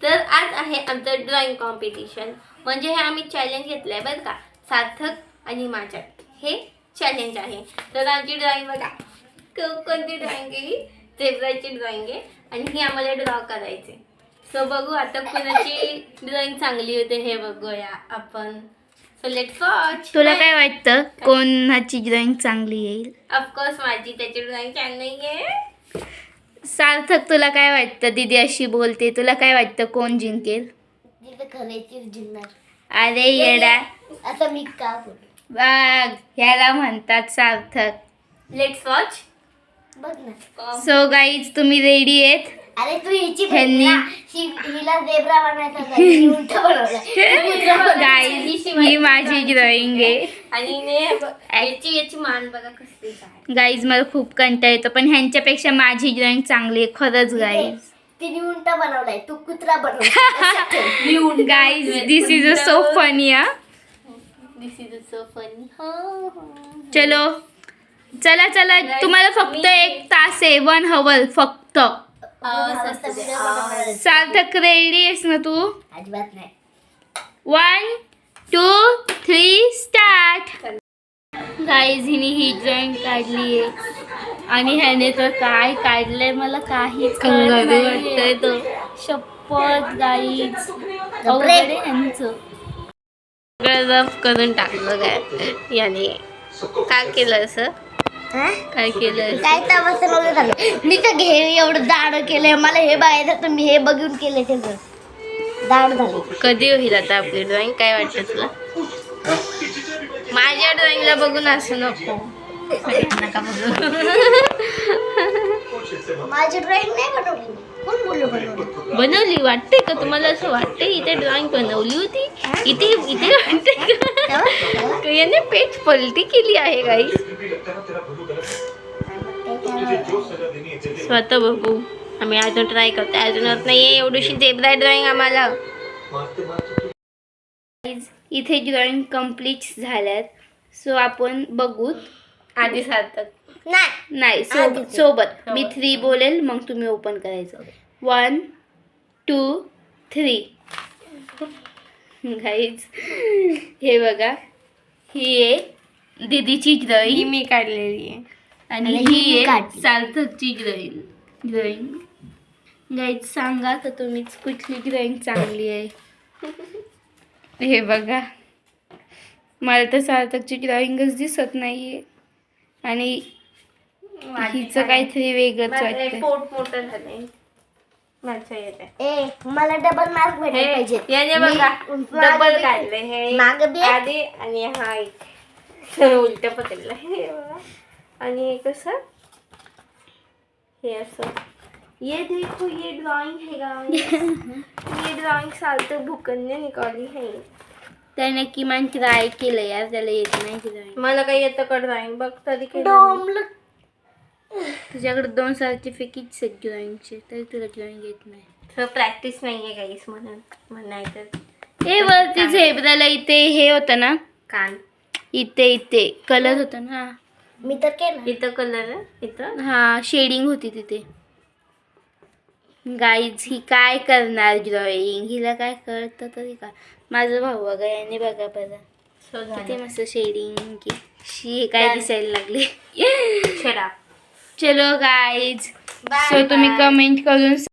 तर आज आहे आमचं ड्रॉइंग कॉम्पिटिशन. म्हणजे हे आम्ही चॅलेंज घेतलंय बरं का, सार्थक आणि माझ्यात हे चॅलेंज आहे. तर आमची ड्रॉइंग बघा, कोणती ड्रॉइंग आहे? झेब्राची ड्रॉइंग आहे आणि ही आम्हाला ड्रॉ करायची. सो बघू आता कोणाची ड्रॉइंग चांगली होते हे बघूया आपण. So let's watch. तुला काय वाटतं कोणाची ड्रॉइंग चांगली येईल? ऑफकोर्स माझी, त्याची ड्रॉइंग छान नाही आहे. सार्थक तुला काय वाटतं? दीदी अशी बोलते, तुला काय वाटतं कोण जिंकेल? जिंकणार. अरे येडा, आता मी का बोलू? बघ ह्याला म्हणतात सार्थक. Let's watch. बघ ना. सो गाईज तुम्ही रेडी आहेत? अरे तू हिची ह्यांनी- हिला झेब्रा बनवायचा होता, हिने उलटा बनवलाय. गाईज ही माझी ड्रॉइंग आहे. आणि याची मान बघा कसली काय. गाईज मला खूप कंटाळा येतो, पण ह्यांच्यापेक्षा माझी ड्रॉइंग चांगली आहे खरंच गाईज. तिने उलटा बनवलाय, तू कुत्रा बनवला. Guys this is a so funny. This is so funny. चलो चला चला, तुम्हाला फक्त 1 तास आहे, 1 hour फक्त. सार्थक रेडी आहेस ना तू? अजिबात नाही. 1 2 3 स्टार्ट. गाईज हिने ही ड्रॉइंग काढली आहे आणि ह्याने तर काय काढलंय मला काहीच कळत नाहीये. तो शपथ गाईज अवघड आहे ह्यांचं. रफ करून टाकलं काय याने. काय केलं असं? काय केलं? काय तर नव्हतं झालं. मी तर घे एवढं दाड केलंय, मला हे बघायचं तर मी हे बघून केलंय त्याचं दाड झाले. कधी होईल आता आपली ड्रॉइंग? काय वाटतं तुला? माझ्या ड्रॉइंगला बघून असं नको. नका बघू. माझी ड्रॉइंग नाही बनवली. कोण बोललो बनवली? बनवली वाटते का तुम्हाला? असं वाटते इथे ड्रॉइंग बनवली होती? इथे इथे वाटते का याने पेज पलटी केली आहे काही? स्वतः बघू. आम्ही अजून ट्राय करतो. अजून होत नाहीये एवढीशी झेब्रा ड्रॉइंग आम्हाला. इथे ड्रॉइंग कम्प्लीट झाल्यात. सो आपण बघू. आधी सार्थक नाही सोबत मी 3 बोलेल, मग तुम्ही ओपन करायचं. 1 2 3. गाईज हे बघा, ही आहे दीदीची ही ड्रॉइंग मी काढलेली आहे आणि ही आहे सार्थकची ड्रॉइंग. गाईज सांगा तर तुम्हीच कुठली ड्रॉइंग चांगली आहे. हे बघा, मला तर सार्थकची ड्रॉइंगच दिसत नाहीये आणि हिचं काहीतरी वेगळंच वाटतं. पोट मोठं झालंय माझ्या येते. ए मला डबल मार्क भेटायला पाहिजे. याने बघा डबल काढले हे मागं बी आधी आणि हा एक उलट पकडलं हे बघा. आणि कसं हे असं. ये देखो ये ड्राइंग है गाइस. ये ड्राइंग सार्थक भूकन ने निकाली है. त्याने किमान ट्राय केलं यार, त्याला येत नाही ड्रॉइंग. मला काही येतं का ड्राइंग? बघ तरी डोंबलं. तुझ्याकडे 2 सर्टिफिकेट्स आहेत ड्रॉइंगचे, तरी तुला ड्रॉइंग येत नाही. तर प्रॅक्टिस नाहीये गाईस म्हणून नाही तर. हे वरती झेब्राला इथे हे होतं ना, कान इथे कलर होता ना. मी तर केलं. इथं कलर इथं. हा शेडिंग होती तिथे. गाईज ही काय करणार ड्रॉइंग? हिला काय कळतं तरी का? माझा भाऊ बघा, याने बघा बघा किती मस्त शेडिंग की शी काय दिसायला लागले. छडा. चलो गाईज, Bye सो तुम्ही bye. कमेंट करून